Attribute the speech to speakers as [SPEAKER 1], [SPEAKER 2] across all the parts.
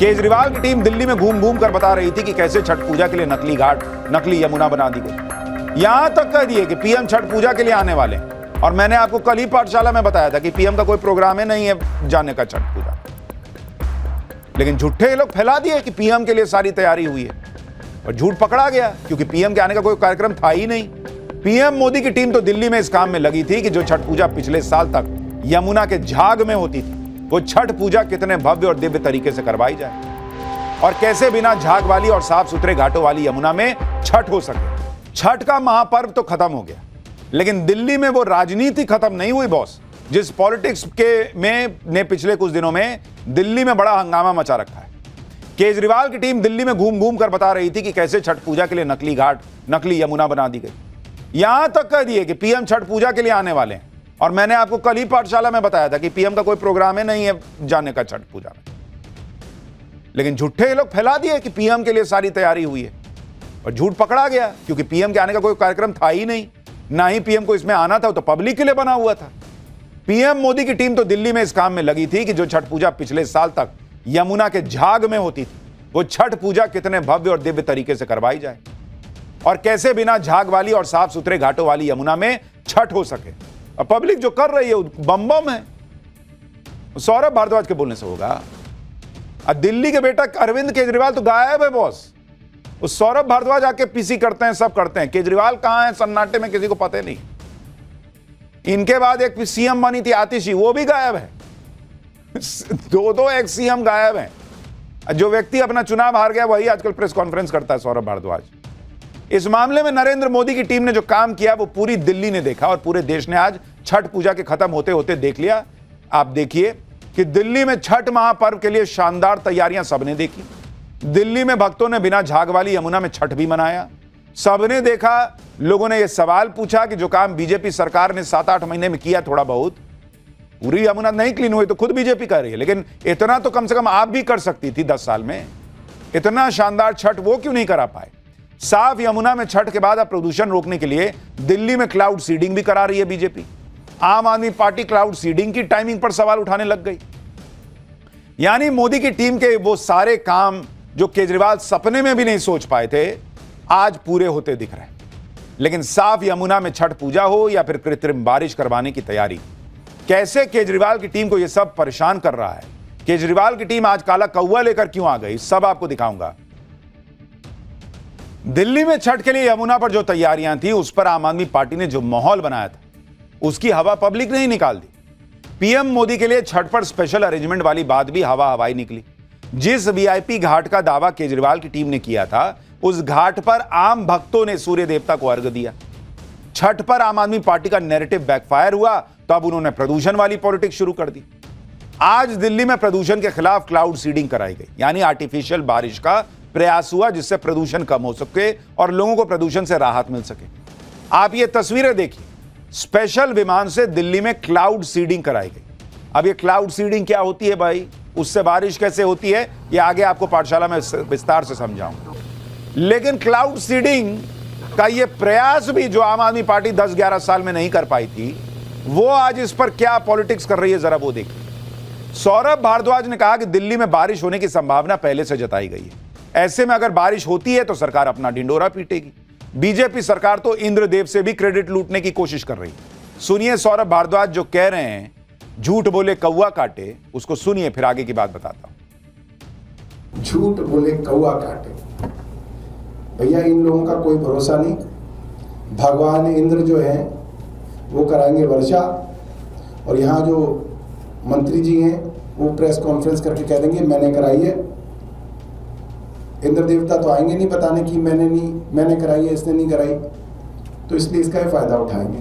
[SPEAKER 1] केजरीवाल की टीम दिल्ली में घूम घूम कर बता रही थी कि कैसे छठ पूजा के लिए नकली घाट, नकली यमुना बना दी गई। यहां तक कह दिए कि पीएम छठ पूजा के लिए आने वाले हैं। और मैंने आपको कल ही पाठशाला में बताया था कि पीएम का कोई प्रोग्राम ही नहीं है जाने का छठ पूजा, लेकिन झूठे ये लोग फैला दिए कि पीएम के लिए सारी तैयारी हुई है और झूठ पकड़ा गया क्योंकि पीएम के आने का कोई कार्यक्रम था ही नहीं। पीएम मोदी की टीम तो दिल्ली में इस काम में लगी थी कि जो छठ पूजा पिछले साल तक यमुना के झाग में होती थी, वो छठ पूजा कितने भव्य और दिव्य तरीके से करवाई जाए और कैसे बिना झाग वाली और साफ सुथरे घाटों वाली यमुना में छठ हो सके। छठ का महापर्व तो खत्म हो गया, लेकिन दिल्ली में वो राजनीति खत्म नहीं हुई बॉस, जिस पॉलिटिक्स के ने पिछले कुछ दिनों में दिल्ली में बड़ा हंगामा मचा रखा है। केजरीवाल की टीम दिल्ली में घूम घूम कर बता रही थी कि कैसे छठ पूजा के लिए नकली घाट, नकली यमुना बना दी गई। यहां तक कह दिए कि पीएम छठ पूजा के लिए आने वाले हैं और मैंने आपको कल ही पाठशाला में बताया था कि पीएम का कोई प्रोग्राम ही नहीं है जाने का छठ पूजा में, लेकिन झूठे ये लोग फैला दिए कि पीएम के लिए सारी तैयारी हुई है और झूठ पकड़ा गया क्योंकि पीएम के आने का कोई कार्यक्रम था ही नहीं, ना ही पीएम को इसमें आना था, तो पब्लिक के लिए बना हुआ था। पीएम मोदी की टीम तो दिल्ली में इस काम में लगी थी कि जो छठ पूजा पिछले साल तक यमुना के झाग में होती थी, वो छठ पूजा कितने भव्य और दिव्य तरीके से करवाई जाए और कैसे बिना झाग वाली और साफ सुथरे घाटों वाली यमुना में छठ हो सके। और पब्लिक जो कर रही है बम बम है, सौरभ भारद्वाज के बोलने से होगा। दिल्ली के बेटा अरविंद केजरीवाल तो गायब है बॉस। उस सौरभ भारद्वाज आके पीसी करते हैं, सब करते हैं। केजरीवाल कहां है सन्नाटे में, किसी को पता नहीं। इनके बाद एक सीएम बनी थी आतिशी, वो भी गायब है। दो एक्स सीएम गायब हैं। जो व्यक्ति अपना चुनाव हार गया वही आजकल प्रेस कॉन्फ्रेंस करता है, सौरभ भारद्वाज। इस मामले में नरेंद्र मोदी की टीम ने जो काम किया वो पूरी दिल्ली ने देखा और पूरे देश ने आज छठ पूजा के खत्म होते होते देख लिया। आप देखिए कि दिल्ली में छठ महापर्व के लिए शानदार तैयारियां सबने देखी। दिल्ली में भक्तों ने बिना झाग वाली यमुना में छठ भी मनाया। सबने देखा, लोगों ने यह सवाल पूछा कि जो काम बीजेपी सरकार ने 7-8 महीने में किया, थोड़ा बहुत, पूरी यमुना नहीं क्लीन हुई तो खुद बीजेपी कर रही है, लेकिन इतना तो कम से कम आप भी कर सकती थी 10 साल में। इतना शानदार छठ वो क्यों नहीं करा पाए। साफ यमुना में छठ के बाद अब प्रदूषण रोकने के लिए दिल्ली में क्लाउड सीडिंग भी करा रही है बीजेपी। आम आदमी पार्टी क्लाउड सीडिंग की टाइमिंग पर सवाल उठाने लग गई। यानी मोदी की टीम के वो सारे काम जो केजरीवाल सपने में भी नहीं सोच पाए थे, आज पूरे होते दिख रहे हैं। लेकिन साफ यमुना में छठ पूजा हो या फिर कृत्रिम बारिश करवाने की तैयारी, कैसे केजरीवाल की टीम को यह सब परेशान कर रहा है। केजरीवाल की टीम आज काला कौवा लेकर क्यों आ गई, सब आपको दिखाऊंगा। दिल्ली में छठ के लिए यमुना पर जो तैयारियां थी, उस पर आम आदमी पार्टी ने जो माहौल बनाया था, उसकी हवा पब्लिक ने ही निकाल दी। पीएम मोदी के लिए छठ पर स्पेशल अरेंजमेंट वाली बात भी हवा हवाई निकली। जिस वीआईपी घाट का दावा केजरीवाल की टीम ने किया था, उस घाट पर आम भक्तों ने सूर्य देवता को अर्घ्य दिया। छठ पर आम आदमी पार्टी का नैरेटिव बैकफायर हुआ, तो अब उन्होंने प्रदूषण वाली पॉलिटिक्स शुरू कर दी। आज दिल्ली में प्रदूषण के खिलाफ क्लाउड सीडिंग कराई गई, यानी आर्टिफिशियल बारिश का प्रयास हुआ जिससे प्रदूषण कम हो सके और लोगों को प्रदूषण से राहत मिल सके। आप ये तस्वीरें देखिए, स्पेशल विमान से दिल्ली में क्लाउड सीडिंग कराई गई। अब ये क्लाउड सीडिंग क्या होती है भाई, उससे बारिश कैसे होती है, ये आगे आपको पाठशाला में विस्तार से समझाऊंगा। लेकिन क्लाउड सीडिंग का ये प्रयास भी जो आम आदमी पार्टी 10-11 साल में नहीं कर पाई थी, वो आज इस पर क्या पॉलिटिक्स कर रही है, जरा वो देखिए। सौरभ भारद्वाज ने कहा कि दिल्ली में बारिश होने की संभावना पहले से जताई गई है। ऐसे में अगर बारिश होती है तो सरकार अपना ढिंडोरा पीटेगी। बीजेपी सरकार तो इंद्रदेव से भी क्रेडिट लूटने की कोशिश कर रही है। सुनिए सौरभ भारद्वाज जो कह रहे हैं, झूठ बोले कौवा काटे, उसको सुनिए, फिर आगे की बात बताता हूं।
[SPEAKER 2] झूठ बोले कौवा काटे, भैया इन लोगों का कोई भरोसा नहीं। भगवान इंद्र जो है वो कराएंगे वर्षा, और यहाँ जो मंत्री जी हैं वो प्रेस कॉन्फ्रेंस करके कह देंगे मैंने कराई है। इंद्र देवता तो आएंगे नहीं बताने की मैंने कराई है, इसने नहीं कराई, तो इसलिए इसका ही फायदा उठाएंगे।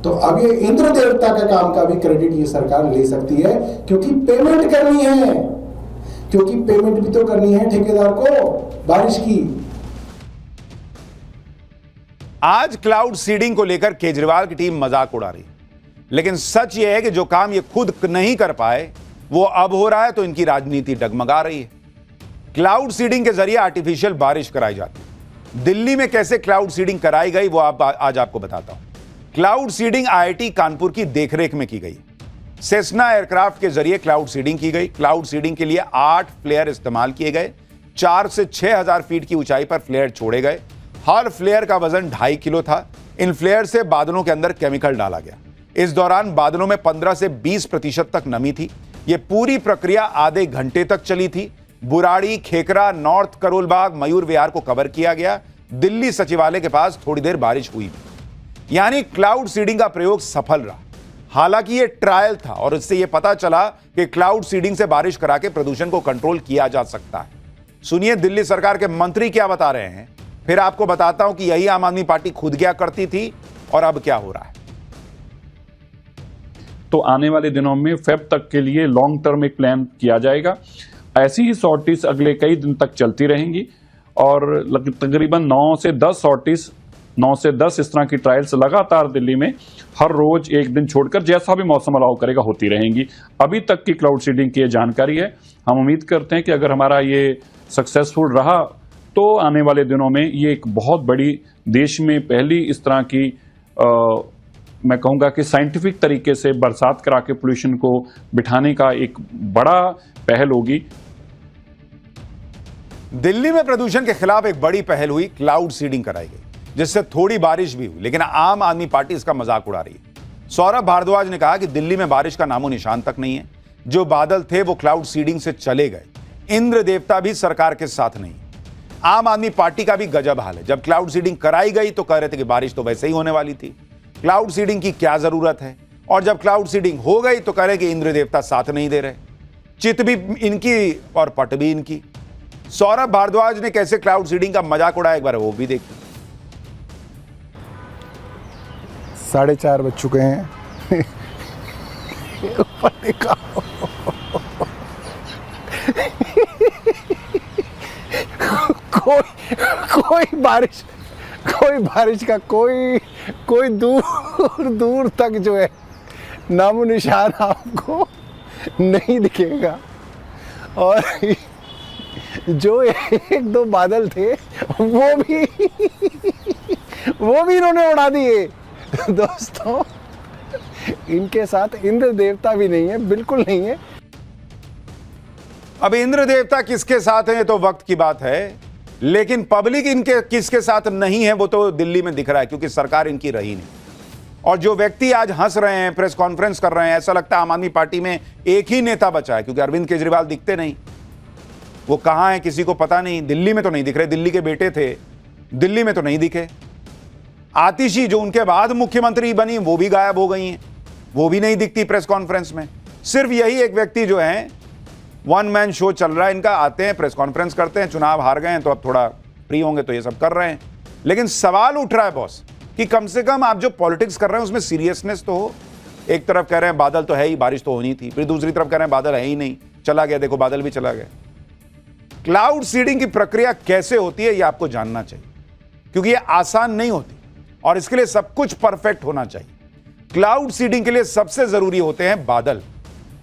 [SPEAKER 2] तो अब ये इंद्र देवता के काम का भी क्रेडिट ये सरकार ले सकती है, क्योंकि पेमेंट करनी है, क्योंकि पेमेंट भी तो करनी है ठेकेदार को बारिश की।
[SPEAKER 1] आज क्लाउड सीडिंग को लेकर केजरीवाल की टीम मजाक उड़ा रही, लेकिन सच यह है कि जो काम ये खुद नहीं कर पाए वो अब हो रहा है, तो इनकी राजनीति डगमगा रही है। क्लाउड सीडिंग के जरिए आर्टिफिशियल बारिश कराई जाती है। दिल्ली में कैसे क्लाउड सीडिंग कराई गई वो आज आपको बताता हूं। क्लाउड सीडिंग आईआईटी कानपुर की देखरेख में की गई। सेस्ना एयरक्राफ्ट के जरिए क्लाउड सीडिंग की गई। क्लाउड सीडिंग के लिए 8 फ्लेयर इस्तेमाल किए गए। 4 से 6,000 फीट की ऊंचाई पर फ्लेयर छोड़े गए। हर फ्लेयर का वजन 2.5 किलो था। इन फ्लेयर से बादलों के अंदर केमिकल डाला गया। इस दौरान बादलों में 15 से 20% तक नमी थी। यह पूरी प्रक्रिया आधे घंटे तक चली थी। बुराड़ी, खेकरा, नॉर्थ करोलबाग, मयूर विहार को कवर किया गया। दिल्ली सचिवालय के पास थोड़ी देर बारिश हुई, यानी क्लाउड सीडिंग का प्रयोग सफल रहा। हालांकि यह ट्रायल था और इससे यह पता चला कि क्लाउड सीडिंग से बारिश करा के प्रदूषण को कंट्रोल किया जा सकता है। सुनिए दिल्ली सरकार के मंत्री क्या बता रहे हैं, फिर आपको बताता हूं कि यही आम आदमी पार्टी खुद क्या करती थी और अब क्या हो रहा है।
[SPEAKER 3] तो आने वाले दिनों में फेब तक के लिए लॉन्ग टर्म एक प्लान किया जाएगा। ऐसी ही सॉर्टिस अगले कई दिन तक चलती रहेंगी और तकरीबन 9 से 10 सॉर्टिस, 9 से 10 इस तरह की ट्रायल्स लगातार दिल्ली में हर रोज एक दिन छोड़कर जैसा भी मौसम अलाउ करेगा होती रहेंगी। अभी तक की क्लाउड सीडिंग की ये जानकारी है। हम उम्मीद करते हैं कि अगर हमारा ये सक्सेसफुल रहा तो आने वाले दिनों में ये एक बहुत बड़ी देश में पहली इस तरह की मैं कहूँगा कि साइंटिफिक तरीके से बरसात करा के पोल्यूशन को बिठाने का एक बड़ा पहल होगी।
[SPEAKER 1] दिल्ली में प्रदूषण के खिलाफ एक बड़ी पहल हुई, क्लाउड सीडिंग कराई गई, जिससे थोड़ी बारिश भी हुई, लेकिन आम आदमी पार्टी इसका मजाक उड़ा रही है। सौरभ भारद्वाज ने कहा कि दिल्ली में बारिश का नामो निशान तक नहीं है। जो बादल थे वो क्लाउड सीडिंग से चले गए। इंद्र देवता भी सरकार के साथ नहीं। आम आदमी पार्टी का भी गजब हाल है। जब क्लाउड सीडिंग कराई गई तो कह रहे थे कि बारिश तो वैसे ही होने वाली थी, क्लाउड सीडिंग की क्या जरूरत है, और जब क्लाउड सीडिंग हो गई तो कह रहे कि इंद्र देवता साथ नहीं दे रहे। चित भी इनकी और पट भी इनकी। सौरभ भारद्वाज ने कैसे क्लाउड सीडिंग का मजाक उड़ाया, एक बार वो भी देखिए।
[SPEAKER 2] 4:30 बज चुके हैं। कोई बारिश का कोई दूर तक जो है नामो निशान आपको नहीं दिखेगा। और जो 1-2 बादल थे वो भी इन्होंने उड़ा दिए। दोस्तों, इनके साथ इंद्र देवता भी नहीं है, बिल्कुल नहीं है।
[SPEAKER 1] अब इंद्र देवता किसके साथ है तो वक्त की बात है, लेकिन पब्लिक इनके किसके साथ नहीं है वो तो दिल्ली में दिख रहा है, क्योंकि सरकार इनकी रही नहीं। और जो व्यक्ति आज हंस रहे हैं, प्रेस कॉन्फ्रेंस कर रहे हैं, ऐसा लगता है आम आदमी पार्टी में एक ही नेता बचा है, क्योंकि अरविंद केजरीवाल दिखते नहीं। वो कहां है किसी को पता नहीं। दिल्ली में तो नहीं दिख रहे, दिल्ली के बेटे थे, दिल्ली में तो नहीं दिखे। आतिशी जो उनके बाद मुख्यमंत्री बनी वो भी गायब हो गई हैं, वो भी नहीं दिखती प्रेस कॉन्फ्रेंस में। सिर्फ यही एक व्यक्ति जो है, वन मैन शो चल रहा है इनका, आते हैं प्रेस कॉन्फ्रेंस करते हैं, चुनाव हार गए हैं तो अब थोड़ा फ्री होंगे तो ये सब कर रहे हैं। लेकिन सवाल उठ रहा है बॉस कि कम से कम आप जो पॉलिटिक्स कर रहे हैं उसमें सीरियसनेस तो हो। एक तरफ कह रहे हैं बादल तो है ही, बारिश तो होनी थी, फिर दूसरी तरफ कह रहे हैं बादल है ही नहीं, चला गया, देखो बादल भी चला गया। क्लाउड सीडिंग की प्रक्रिया कैसे होती है ये आपको जानना चाहिए, क्योंकि ये आसान नहीं होती और इसके लिए सब कुछ परफेक्ट होना चाहिए। क्लाउड सीडिंग के लिए सबसे जरूरी होते हैं बादल।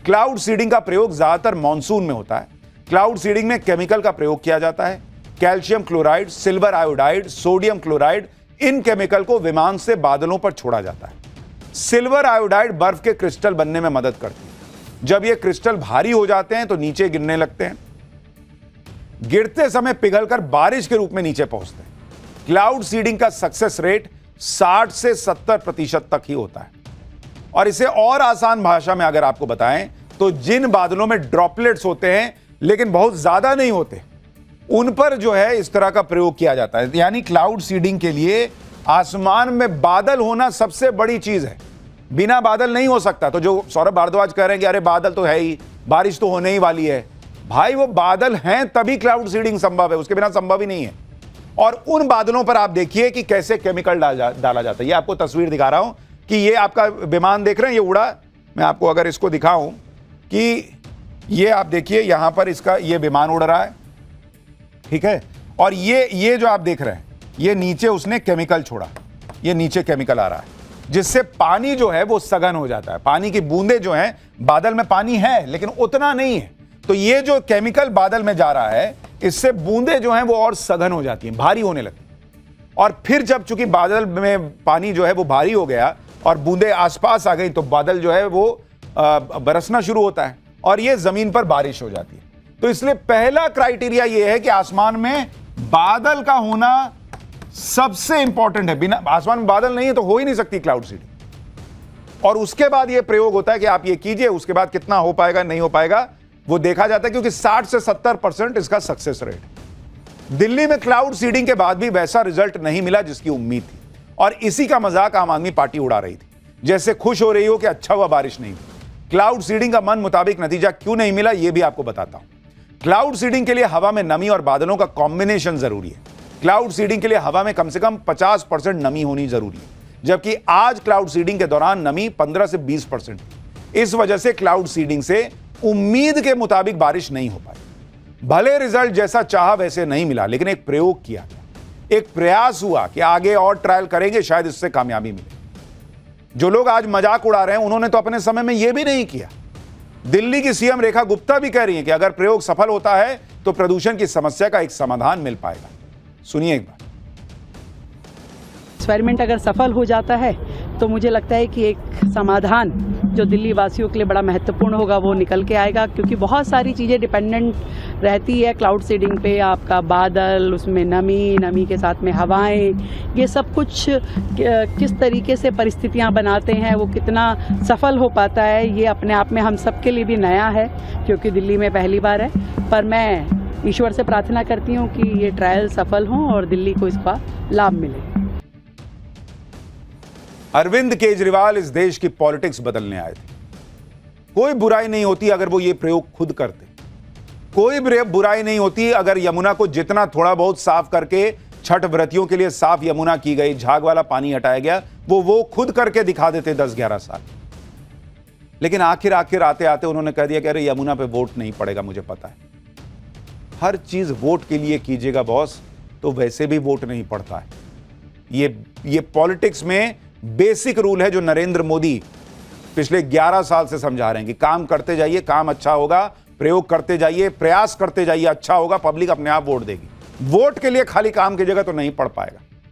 [SPEAKER 1] क्लाउड सीडिंग का प्रयोग ज्यादातर मॉनसून में होता है। क्लाउड सीडिंग में केमिकल का प्रयोग किया जाता है। Calcium chloride, silver iodide, sodium chloride, इन केमिकल को विमान से बादलों पर छोड़ा जाता है। सिल्वर आयोडाइड बर्फ के क्रिस्टल बनने में मदद करती है। जब ये क्रिस्टल भारी हो जाते हैं तो नीचे गिरने लगते हैं, गिरते समय पिघलकर बारिश के रूप में नीचे पहुंचते हैं। क्लाउड सीडिंग का सक्सेस रेट 60 से 70% तक ही होता है। और इसे और आसान भाषा में अगर आपको बताएं तो जिन बादलों में ड्रॉपलेट्स होते हैं लेकिन बहुत ज्यादा नहीं होते, उन पर जो है इस तरह का प्रयोग किया जाता है। यानी क्लाउड सीडिंग के लिए आसमान में बादल होना सबसे बड़ी चीज है। बिना बादल नहीं हो सकता। तो जो सौरभ भारद्वाज कह रहे हैं कि अरे बादल तो है ही, बारिश तो होने ही वाली है, भाई वो बादल हैं तभी क्लाउड सीडिंग संभव है, उसके बिना संभव ही नहीं है। और उन बादलों पर आप देखिए कि कैसे केमिकल डाला जाता है। ये आपको तस्वीर दिखा रहा हूं कि ये आपका विमान देख रहे हैं, ये उड़ा। मैं आपको अगर इसको दिखाऊं कि ये आप देखिए यहां पर इसका ये विमान उड़ रहा है, ठीक है, और ये जो आप देख रहे हैं ये नीचे उसने केमिकल छोड़ा, ये नीचे केमिकल आ रहा है जिससे पानी जो है वो सघन हो जाता है। पानी की बूंदें जो हैं, बादल में पानी है लेकिन उतना नहीं है, तो ये जो केमिकल बादल में जा रहा है इससे बूंदें जो हैं वो और सघन हो जाती हैं, भारी होने लगती हैं। और फिर जब चूंकि बादल में पानी जो है वो भारी हो गया और बूंदें आसपास आ गई तो बादल जो है वो बरसना शुरू होता है और ये जमीन पर बारिश हो जाती है। तो इसलिए पहला क्राइटेरिया ये है कि आसमान में बादल का होना सबसे इंपॉर्टेंट है। बिना आसमान में बादल नहीं है तो हो ही नहीं सकती क्लाउड सीडिंग। और उसके बाद ये प्रयोग होता है कि आप ये कीजिए, उसके बाद कितना हो पाएगा नहीं हो पाएगा वो देखा जाता है, क्योंकि 60 से 70% इसका सक्सेस रेट है। दिल्ली में क्लाउड सीडिंग के बाद भी वैसा रिजल्ट नहीं मिला जिसकी उम्मीद थी, और इसी का मजाक आम आदमी पार्टी उड़ा रही थी, जैसे खुश हो रही हो कि अच्छा हुआ बारिश नहीं हुई। क्लाउड सीडिंग का मन मुताबिक नतीजा क्यों नहीं मिला ये भी आपको बताता हूं। क्लाउड सीडिंग के लिए हवा में नमी और बादलों का कॉम्बिनेशन जरूरी है। क्लाउड सीडिंग के लिए हवा में कम से कम 50% नमी होनी जरूरी है, जबकि आज क्लाउड सीडिंग के दौरान नमी 15 से 20% थी। इस वजह से क्लाउड सीडिंग से उम्मीद के मुताबिक बारिश नहीं हो पाई। भले रिजल्ट जैसा चाहा वैसे नहीं मिला, लेकिन एक प्रयोग किया गया, एक प्रयास हुआ कि आगे और ट्रायल करेंगे, शायद इससे कामयाबी मिले। जो लोग आज मजाक उड़ा रहे हैं उन्होंने तो अपने समय में यह भी नहीं किया। दिल्ली की सीएम रेखा गुप्ता भी कह रही हैं कि अगर प्रयोग सफल होता है तो प्रदूषण की समस्या का एक समाधान मिल पाएगा। सुनिए एक बार।
[SPEAKER 4] एक्सपेरिमेंट अगर सफल हो जाता है तो मुझे लगता है कि एक समाधान जो दिल्ली वासियों के लिए बड़ा महत्वपूर्ण होगा वो निकल के आएगा, क्योंकि बहुत सारी चीज़ें डिपेंडेंट रहती है क्लाउड सीडिंग पे। आपका बादल, उसमें नमी के साथ में हवाएं, ये सब कुछ किस तरीके से परिस्थितियां बनाते हैं, वो कितना सफल हो पाता है, ये अपने आप में हम सब के लिए भी नया है, क्योंकि दिल्ली में पहली बार है। पर मैं ईश्वर से प्रार्थना करती हूँ कि ये ट्रायल सफल हों और दिल्ली को इसका लाभ मिले।
[SPEAKER 1] अरविंद केजरीवाल इस देश की पॉलिटिक्स बदलने आए थे। कोई बुराई नहीं होती अगर वो ये प्रयोग खुद करते। कोई बुराई नहीं होती अगर यमुना को जितना थोड़ा बहुत साफ करके छठ व्रतियों के लिए साफ यमुना की गई, झाग वाला पानी हटाया गया, वो खुद करके दिखा देते 10-11 साल। लेकिन आखिर आते आते उन्होंने कह दिया कि अरे यमुना पे वोट नहीं पड़ेगा, मुझे पता है। हर चीज वोट के लिए कीजिएगा बॉस, तो वैसे भी वोट नहीं पड़ता है। ये पॉलिटिक्स में बेसिक रूल है जो नरेंद्र मोदी पिछले 11 साल से समझा रहे हैं कि काम करते जाइए, काम अच्छा होगा, प्रयोग करते जाइए, प्रयास करते जाइए, अच्छा होगा, पब्लिक अपने आप वोट देगी। वोट के लिए खाली काम की जगह तो नहीं पड़ पाएगा।